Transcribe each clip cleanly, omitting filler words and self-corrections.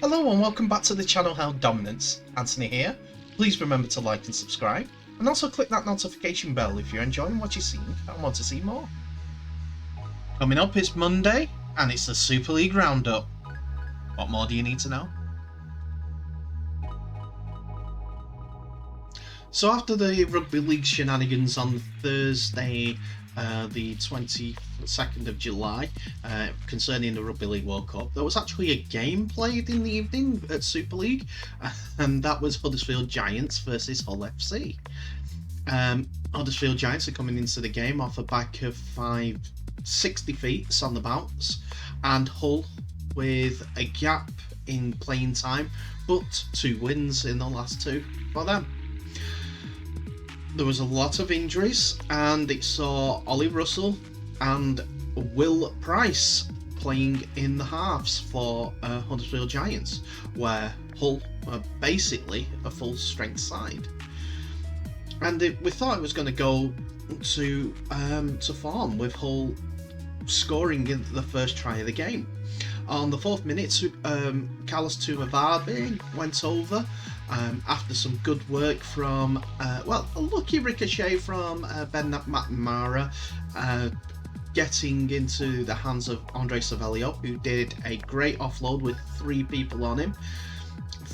Hello and welcome back to the channel How Dominance. Anthony here. Please remember to like and subscribe, and also click that notification bell if you're enjoying what you're seeing and want to see more. Coming up is Monday and it's the Super League Roundup. What more do you need to know? So after the Rugby League shenanigans on Thursday, the 22nd of July, concerning the Rugby League World Cup, there was actually a game played in the evening at Super League, and that was Huddersfield Giants versus Hull FC. Huddersfield Giants are coming into the game off a back of 60 feet on the bounce, and Hull with a gap in playing time, but 2 wins in the last 2 for them. There was a lot of injuries, and it saw Ollie Russell and Will Price playing in the halves for Huddersfield Giants, where Hull were basically a full strength side. And we thought it was going to go to form, with Hull scoring in the first try of the game. On the 4th minute, Carlos Tumavave went over after some good work from, a lucky ricochet from Ben McNamara, getting into the hands of Andre Savelio, who did a great offload with 3 people on him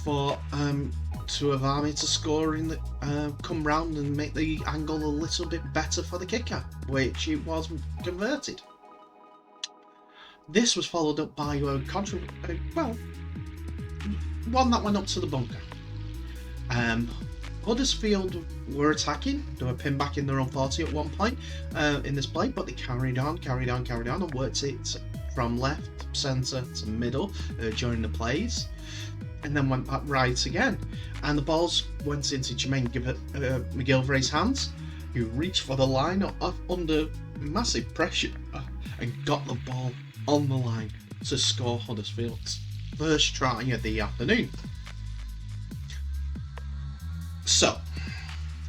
for Tumavave to score in the, come round and make the angle a little bit better for the kicker, which it was converted. This was followed up by one that went up to the bunker. Huddersfield were attacking. They were pinned back in their own 40 at one point in this play, but they carried on and worked it from left, centre to middle during the plays, and then went back right again. And the balls went into Jermaine McGillivray's hands, who reached for the line under massive pressure and got the ball on the line to score Huddersfield's first try of the afternoon. So,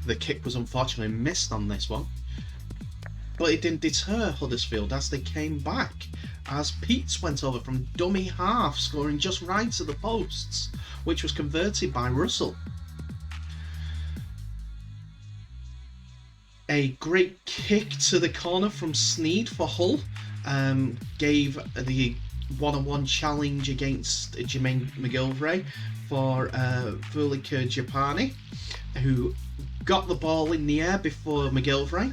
the kick was unfortunately missed on this one, but it didn't deter Huddersfield as they came back, as Peets went over from dummy half, scoring just right to the posts, which was converted by Russell. A great kick to the corner from Sneed for Hull gave the one-on-one challenge against Jermaine McGillivray for Vulika Japani, who got the ball in the air before McGillivray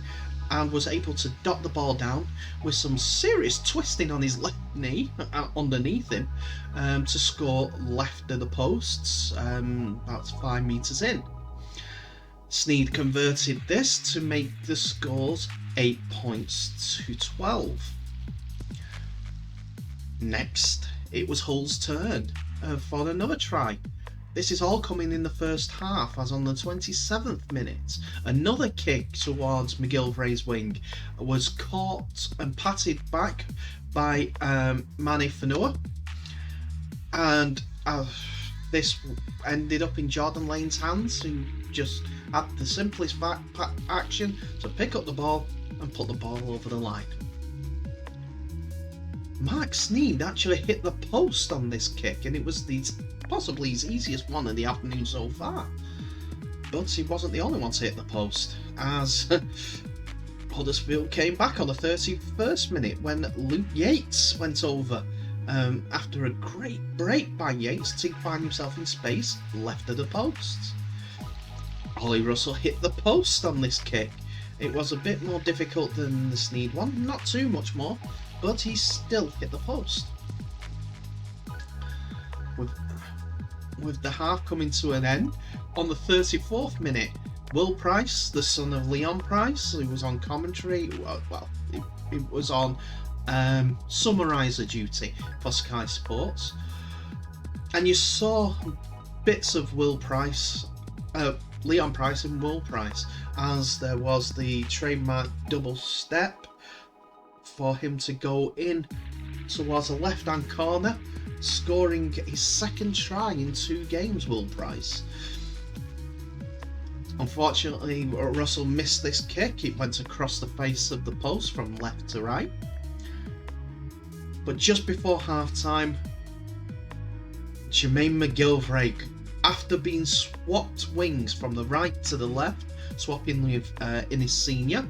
and was able to dot the ball down with some serious twisting on his left knee underneath him to score left of the posts, about 5 metres in. Sneed converted this to make the scores 8 points to 12. Next, it was Hull's turn for another try. This is all coming in the first half, as on the 27th minute, another kick towards McGillivray's wing was caught and patted back by Manny Fanua, and this ended up in Jordan Lane's hands, who just had the simplest action to pick up the ball and put the ball over the line. Mark Sneed actually hit the post on this kick, and it was possibly his easiest one of the afternoon so far. But he wasn't the only one to hit the post, as Huddersfield came back on the 31st minute when Luke Yates went over after a great break by Yates to find himself in space left of the posts. Ollie Russell hit the post on this kick. It was a bit more difficult than the Sneed one, not too much more, but he still hit the post. With the half coming to an end, on the 34th minute, Will Price, the son of Leon Price, who was on commentary, he was on summariser duty for Sky Sports, and you saw bits of Leon Price and Will Price, as there was the trademark double step for him to go in towards the left-hand corner, scoring his 2nd try in 2 games, Will Price. Unfortunately, Russell missed this kick. It went across the face of the post from left to right. But just before half-time, Jermaine McGilvray, after being swapped wings from the right to the left, swapping with Innis Senior,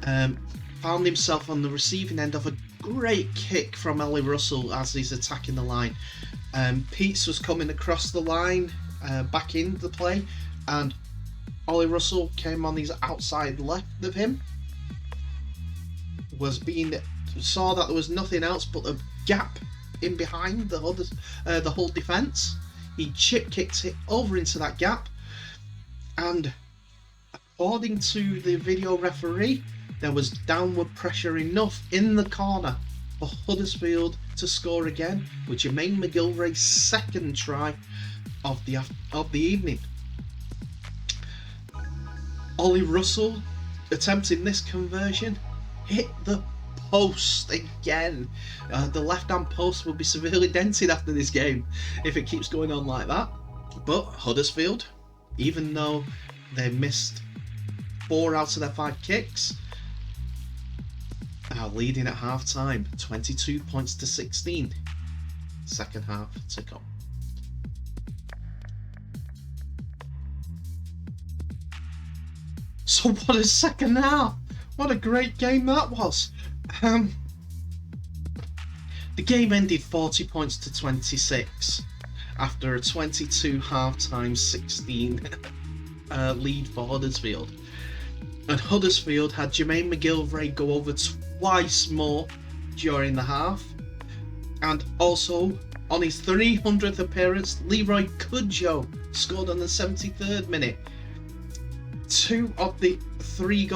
found himself on the receiving end of a great kick from Ollie Russell as he's attacking the line. Peets was coming across the line, back into the play, and Ollie Russell came on his outside left of him, saw that there was nothing else but a gap in behind the whole defence. He chip kicked it over into that gap, and according to the video referee, there was downward pressure enough in the corner for Huddersfield to score again, with Jermaine McGilvray's second try of the evening. Ollie Russell, attempting this conversion, hit the post again. The left-hand post will be severely dented after this game if it keeps going on like that. But Huddersfield, even though they missed 4 out of their 5 kicks, are leading at half-time, 22 points to 16. Second half to come. So what a second half! What a great game that was! The game ended 40 points to 26 after a 22 half-time 16 lead for Huddersfield. And Huddersfield had Jermaine McGilvray go over twice more during the half. And also, on his 300th appearance, Leroy Cudjoe scored on the 73rd minute. 2 of the 3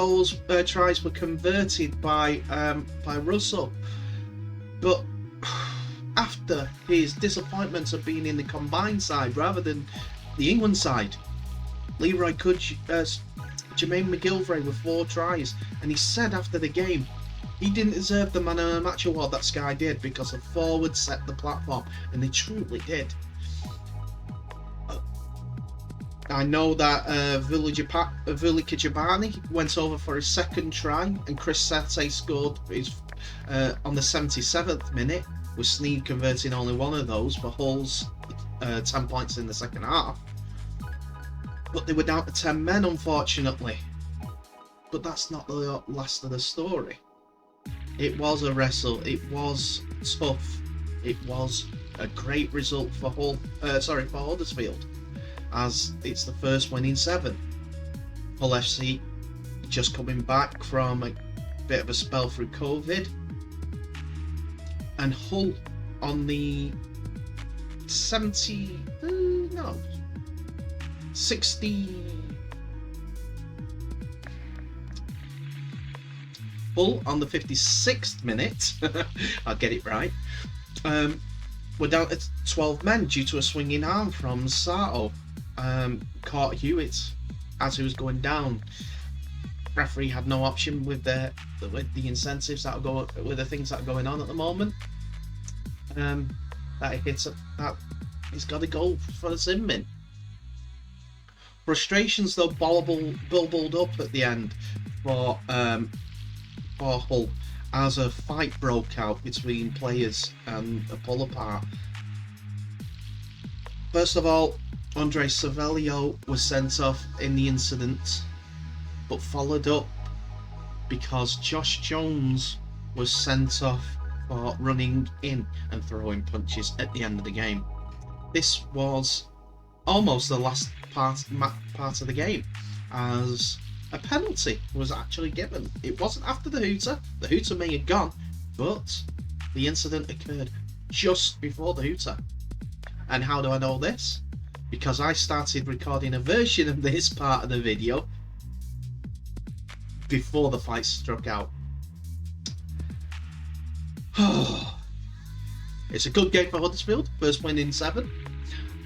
tries were converted by Russell. But after his disappointment of being in the combined side rather than the England side, Leroy Cudjoe, Jermaine McGilvray with 4 tries, and he said after the game he didn't deserve the man of the match award that Sky did because the forward set the platform, and they truly did. I know that Vili Kijabani went over for his second try, and Chris Sete scored his on the 77th minute, with Sneed converting only 1 of those for Hull's 10 points in the second half. But they were down to 10 men, unfortunately. But that's not the last of the story. It was a wrestle. It was tough. It was a great result for for Huddersfield, as it's the first win in 7. Hull FC just coming back from a bit of a spell through COVID, and Hull on the 60 Hull on the 56th minute I'll get it right, we're down to 12 men due to a swinging arm from Sato. Caught Hewitt as he was going down. Referee had no option with the incentives that go with the things that are going on at the moment. That hits that he's got a goal for the sin bin. Frustrations though bubbled up at the end for Hull as a fight broke out between players and a pull apart. First of all, Andre Savelio was sent off in the incident, but followed up because Josh Jones was sent off for running in and throwing punches at the end of the game. This was almost the last part of the game, as a penalty was actually given. It wasn't after the hooter. The hooter may have gone, but the incident occurred just before the hooter. And how do I know this? Because I started recording a version of this part of the video before the fight struck out. It's a good game for Huddersfield, first win in 7,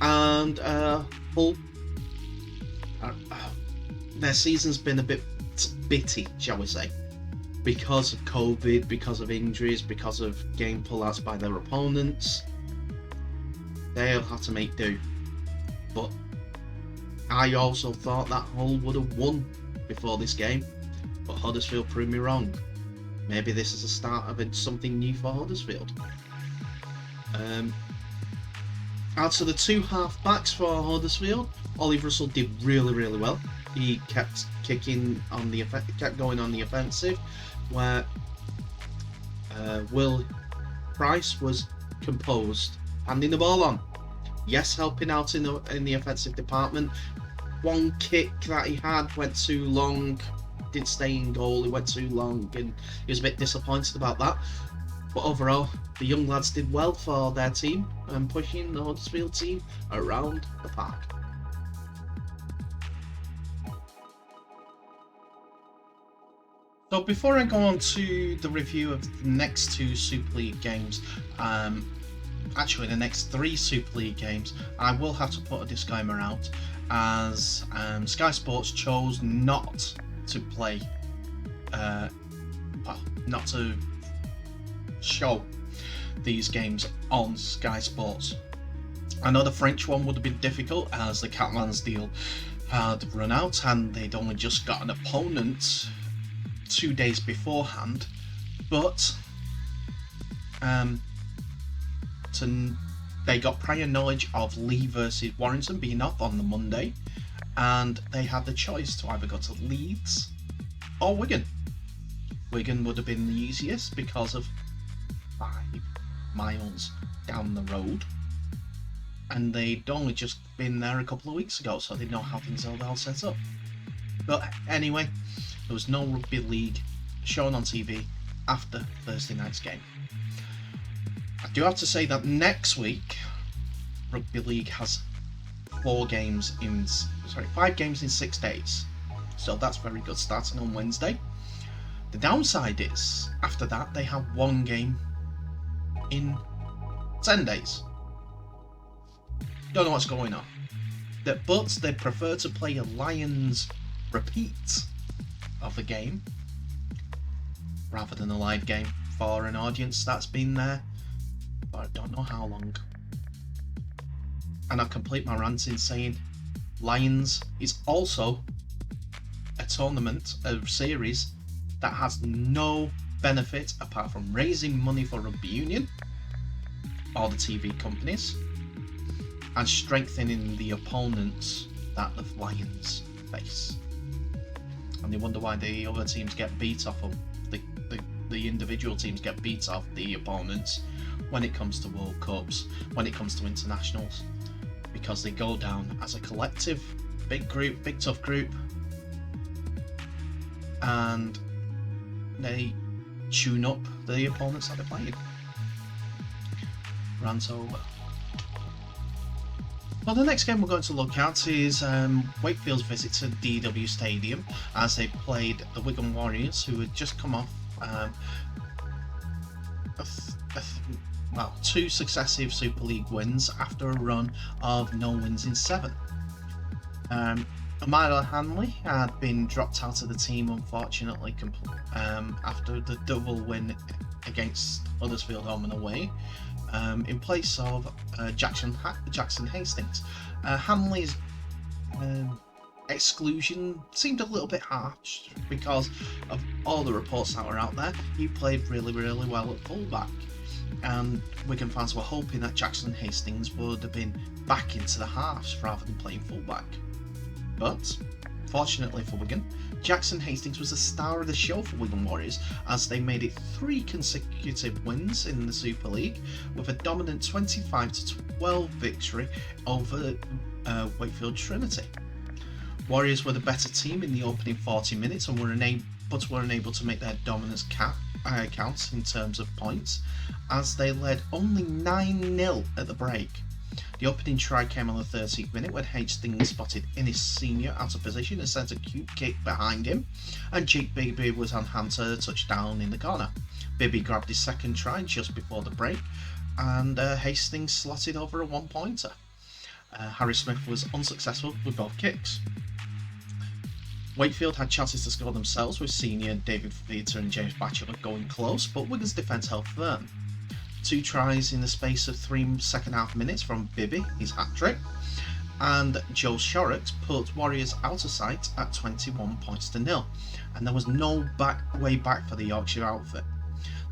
and Hull, their season's been a bit bitty, shall we say, because of COVID, because of injuries, because of game pullouts by their opponents. They'll have to make do. But I also thought that Hull would have won before this game, but Huddersfield proved me wrong. Maybe this is the start of something new for Huddersfield. Out of the two half backs for Huddersfield, Ollie Russell did really well. He kept kicking on the kept going on the offensive, where Will Price was composed, handing the ball on. Yes, helping out in the offensive department. One kick that he had went too long, didn't stay in goal. It went too long, and he was a bit disappointed about that. But overall, the young lads did well for their team and pushing the Huddersfield team around the park. So before I go on to the review of the next two Super League games, actually the next three Super League games, I will have to put a disclaimer out, as Sky Sports chose not to play, not to show these games on Sky Sports. I know the French one would have been difficult, as the Catalan's deal had run out and they'd only just got an opponent 2 days beforehand, but they got prior knowledge of Leeds versus Warrington being off on the Monday, and they had the choice to either go to Leeds or Wigan. Wigan would have been the easiest because of 5 miles down the road, and they'd only just been there a couple of weeks ago, so they know how things are all set up. But anyway, there was no rugby league shown on TV after Thursday night's game. I do have to say that next week, Rugby League has 5 games in 6 days. So that's very good, starting on Wednesday. The downside is, after that, they have 1 game in 10 days. Don't know what's going on. But they prefer to play a Lions repeat of the game rather than a live game for an audience that's been there for I don't know how long. And I'll complete my rant in saying Lions is also a tournament, a series that has no benefit apart from raising money for rugby union or the TV companies and strengthening the opponents that the Lions face. And they wonder why the other teams get beat off them. The individual teams get beat off the opponents when it comes to World Cups, when it comes to internationals, because they go down as a collective, big group, big tough group, and they tune up the opponents that they're playing. Rant over. Well, the next game we're going to look at is Wakefield's visit to DW Stadium, as they played the Wigan Warriors, who had just come off 2 successive Super League wins after a run of no wins in 7. Amila Hanley had been dropped out of the team, unfortunately, after the double win against Huddersfield home and away, in place of Jackson Hastings. Hanley's exclusion seemed a little bit harsh because of all the reports that were out there. He played really well at fullback, and Wigan fans were hoping that Jackson Hastings would have been back into the halves rather than playing fullback. But fortunately for Wigan, Jackson Hastings was the star of the show for Wigan Warriors, as they made it 3 consecutive wins in the Super League with a dominant 25-12 victory over Wakefield Trinity. Warriors were the better team in the opening 40 minutes and were unable to make their dominance count in terms of points, as they led only 9-0 at the break. The opening try came on the 13th minute when Hastings spotted Innes Senior out of position and sent a cute kick behind him, and Jake Bibby was on hand to touchdown in the corner. Bibby grabbed his second try just before the break, and Hastings slotted over a 1-pointer. Harry Smith was unsuccessful with both kicks. Wakefield had chances to score themselves, with Senior, David Fafita and James Batchelor going close, but Wigan's defence held firm. 2 tries in the space of 3 second-half minutes from Bibby, his hat-trick, and Joe Shorrock put Warriors out of sight at 21-0, and there was no way back for the Yorkshire outfit.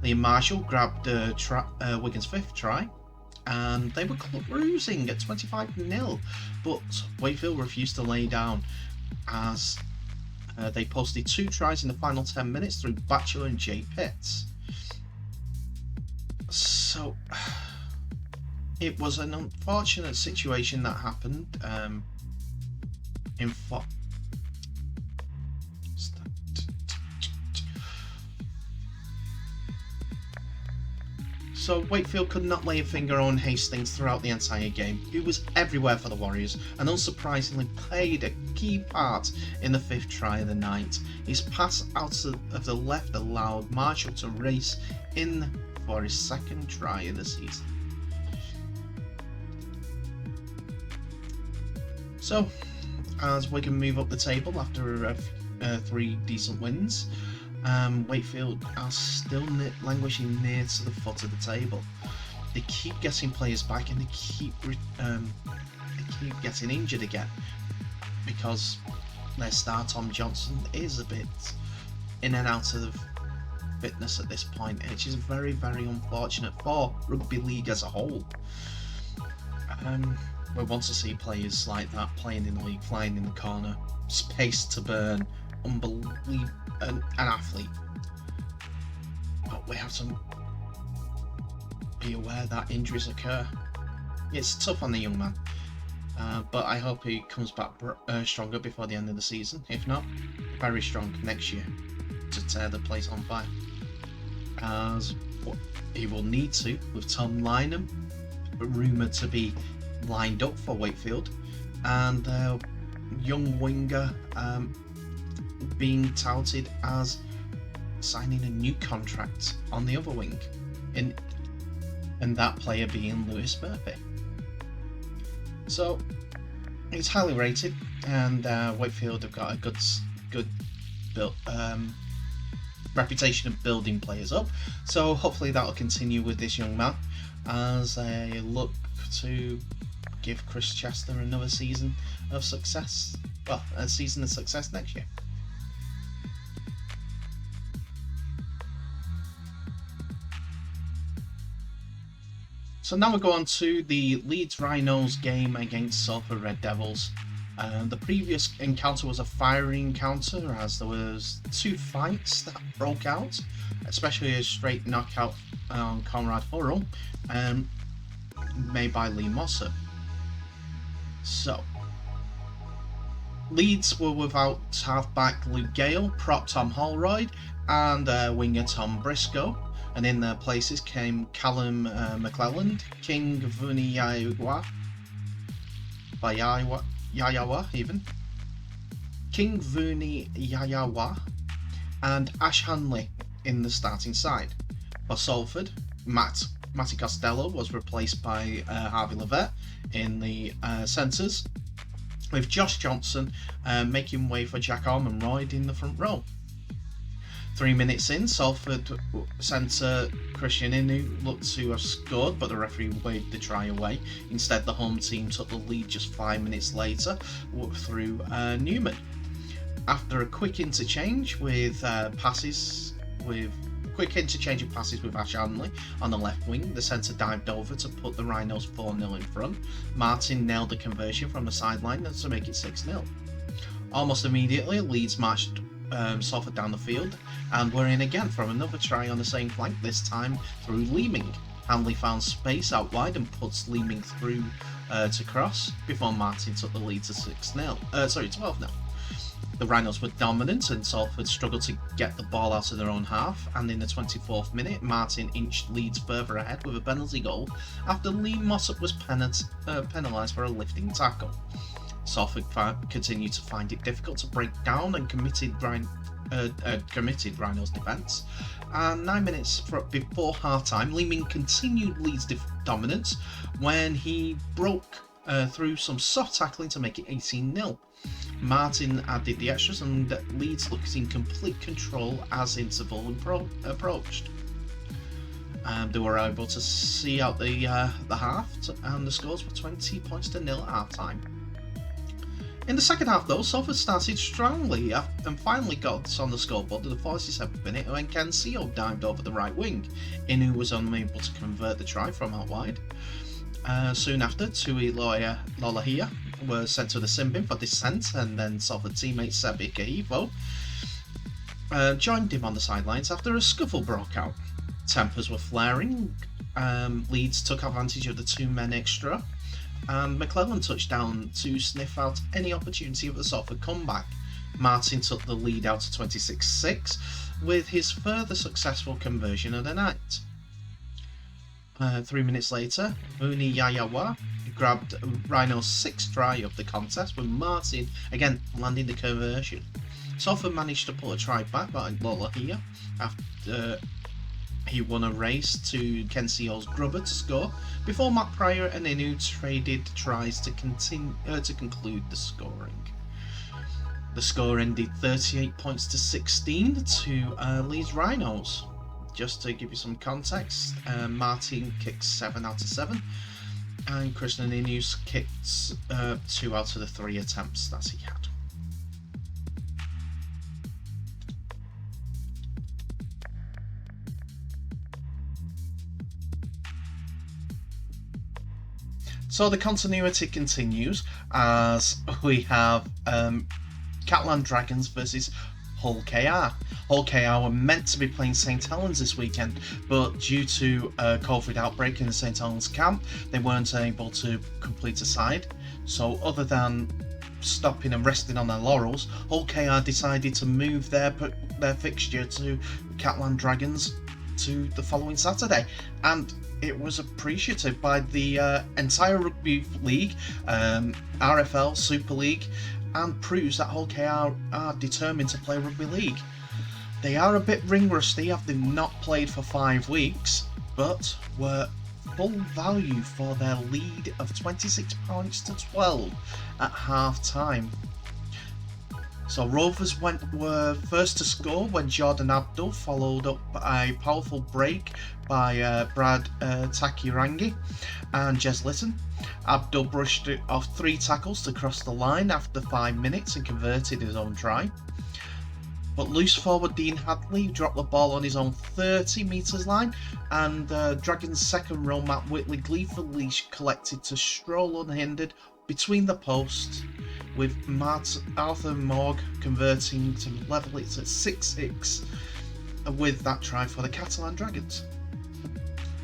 Liam Marshall grabbed Wigan's 5th try, and they were cruising at 25-0, but Wakefield refused to lay down as they posted 2 tries in the final 10 minutes through Batchelor and Jay Pitts. So it was an unfortunate situation that happened. So Wakefield could not lay a finger on Hastings throughout the entire game. He was everywhere for the Warriors and unsurprisingly played a key part in the 5th try of the night. His pass out of the left allowed Marshall to race in for his 2nd try of the season. So, as Wigan move up the table after 3 decent wins, Wakefield are still languishing near to the foot of the table. They keep getting players back and they keep getting injured again because their star Tom Johnson is a bit in and out of fitness at this point, which is very, very unfortunate for rugby league as a whole. We want to see players like that playing in the league, flying in the corner, space to burn, unbelievable, an athlete. But we have to be aware that injuries occur. It's tough on the young man, but I hope he comes back stronger before the end of the season. If not, very strong next year to tear the place on fire. As he will need to, with Tom Lynham rumoured to be lined up for Wakefield, and young winger being touted as signing a new contract on the other wing, and that player being Lewis Murphy. So it's highly rated, and Wakefield have got a good built reputation of building players up. So hopefully that will continue with this young man as they look to give Chris Chester another season of success. Well, a season of success next year. So now we go on to the Leeds Rhinos game against Salford Red Devils. The previous encounter was a fiery encounter as there was 2 fights that broke out, especially a straight knockout on Conrad Hurrell made by Lee Mossop. So Leeds were without halfback Luke Gale, prop Tom Holroyd and winger Tom Briscoe, and in their places came Callum McClelland, King Vuni Yayawa, and Ash Hanley in the starting side. For Salford, Matty Costello was replaced by Harvey Levett in the centres, with Josh Johnson making way for Jack Ormonroyd in the front row. 3 minutes in, Salford centre Christian Inu looked to have scored, but the referee waved the try away. Instead, the home team took the lead just 5 minutes later through Newman. After a quick interchange of passes with Ash Hanley on the left wing, the centre dived over to put the Rhinos 4-0 in front. Martin nailed the conversion from the sideline to make it 6-0. Almost immediately, Leeds marched Salford down the field and were in again for another try on the same flank, this time through Leeming. Hanley found space out wide and puts Leeming through to cross before Martin took the lead to 12-0. The Rhinos were dominant and Salford struggled to get the ball out of their own half, and in the 24th minute Martin inched Leeds further ahead with a penalty goal after Lee Mossop was penalised for a lifting tackle. Salford continued to find it difficult to break down and committed Rhinos defence, and 9 minutes before half-time Leeming continued Leeds' dominance when he broke through some soft tackling to make it 18-0. Martin added the extras and Leeds looked in complete control as interval approached. They were able to see out the half, and the scores were 20 points to 0 at half-time. In the second half though, Salford started strongly and finally got on the scoreboard at the 47th minute when Ken Seo dived over the right wing. Inu was unable to convert the try from out wide. Soon after, Tui Lolahia was sent to the sin bin for dissent, and then Salford teammate Sebi Kahivo joined him on the sidelines after a scuffle broke out. Tempers were flaring. Leeds took advantage of the 2 men extra, and McClellan touched down to sniff out any opportunity of the Salford comeback. Martin took the lead out to 26-6 with his further successful conversion of the night. 3 minutes later, Uni Yayawa grabbed Rhinos' 6th try of the contest, with Martin again landing the conversion. Salford managed to pull a try back by Lolahia after he won a race to Kensio's Grubber to score, before Matt Pryor and Inu traded tries to conclude the scoring. The score ended 38 points to 16 to Leeds Rhinos. Just to give you some context, Martin kicked 7 out of 7, and Krishnan Inus kicked 2 out of the 3 attempts that he had. So the continuity continues as we have Catalan Dragons versus Hull KR. Hull KR were meant to be playing St Helens this weekend, but due to a COVID outbreak in the St Helens camp, they weren't able to complete a side. So other than stopping and resting on their laurels, Hull KR decided to move their fixture to Catalan Dragons to the following Saturday, and it was appreciated by the entire Rugby League, RFL, Super League, and proves that Hull KR are determined to play Rugby League. They are a bit ring rusty after not played for 5 weeks, but were full value for their lead of 26 points to 12 at half time. So Rovers were first to score when Jordan Abdul followed up a powerful break by Brad Takirangi and Jez Litton. Abdul brushed it off 3 tackles to cross the line after 5 minutes and converted his own try. But loose forward Dean Hadley dropped the ball on his own 30 metres line, and Dragons' second row Matt Whitley gleefully collected to stroll unhindered between the posts, with Arthur Morg converting to level it at 6-6 with that try for the Catalan Dragons.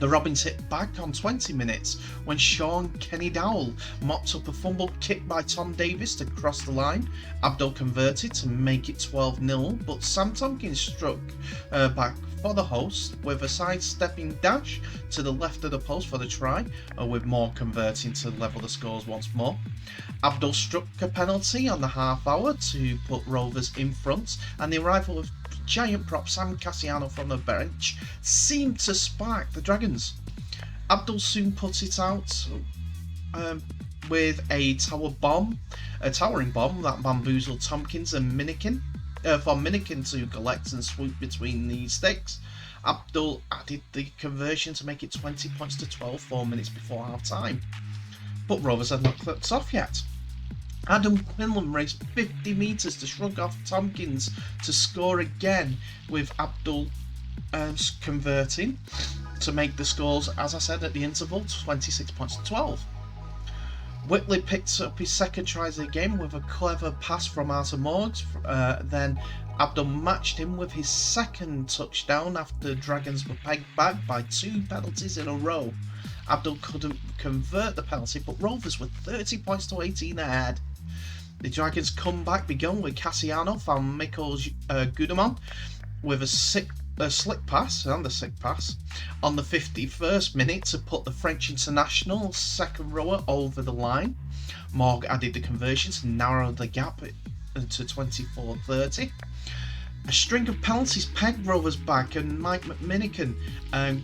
The Robins hit back on 20 minutes when Sean Kenny Dowell mopped up a fumbled kick by Tom Davis to cross the line. Abdul converted to make it 12-0, but Sam Tompkins struck back for the host with a sidestepping dash to the left of the post for the try, with Moore converting to level the scores once more. Abdul struck a penalty on the half hour to put Rovers in front, and the arrival of giant prop Sam Cassiano from the bench seemed to spark the Dragons. Abdul soon put it out with a towering bomb that bamboozled Tompkins and Minikin, for Minikin to collect and swoop between the sticks. Abdul added the conversion to make it 20 points to 12 4 minutes before half time. But Rovers had not clipped off yet. Adam Quinlan raced 50 metres to shrug off Tompkins to score again, with Abdul converting to make the scores, as I said at the interval, 26 points to 12. Whitley picked up his second try of the game with a clever pass from Arthur Morgs. Then Abdul matched him with his second touchdown after Dragons were pegged back by 2 penalties in a row. Abdul couldn't convert the penalty, but Rovers were 30 points to 18 ahead. The Dragons' comeback began with Cassiano found Mikkel Gudeman with a slick pass on the the 51st minute to put the French international second rower over the line. Morg added the conversion to narrow the gap to 24-30. A string of penalties pegged Rovers back, and Mike McMinican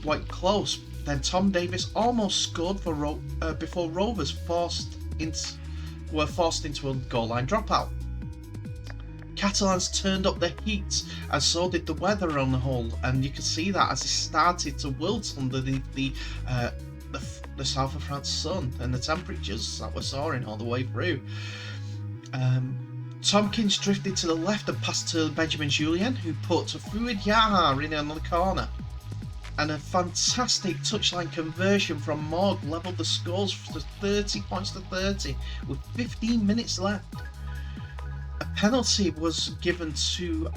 quite close. Then Tom Davis almost scored before Rovers were forced into a goal line dropout. Catalans turned up the heat, and so did the weather on the whole, and you could see that as it started to wilt underneath the south of France sun and the temperatures that were soaring all the way through. Tompkins drifted to the left and passed to Benjamin Julien, who put Fuad Yaha in on the corner. and a fantastic touchline conversion from Morg levelled the scores for 30 points to 30 with 15 minutes left. A penalty was given to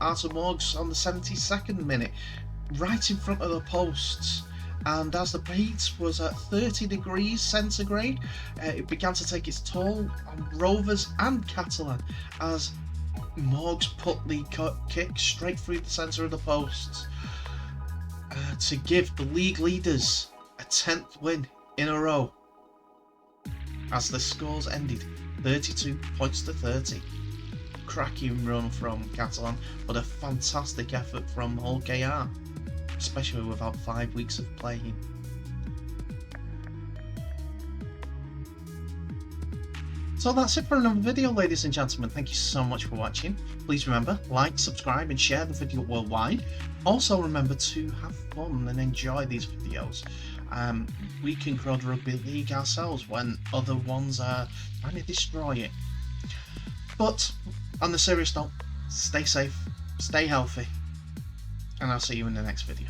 Arthur Morgs on the 72nd minute, right in front of the posts. And as the heat was at 30 degrees centigrade, it began to take its toll on Rovers and Catalan as Morgs put the kick straight through the centre of the posts to give the league leaders a 10th win in a row, as the scores ended 32 points to 30. Cracking run from Catalan, but a fantastic effort from Hull KR, especially without 5 weeks of playing. So that's it for another video, ladies and gentlemen. Thank you so much for watching. Please remember, like, subscribe and share the video worldwide. Also remember to have fun and enjoy these videos. We can grow the rugby league ourselves when other ones are trying to destroy it. But on the serious note, stay safe, stay healthy, and I'll see you in the next video.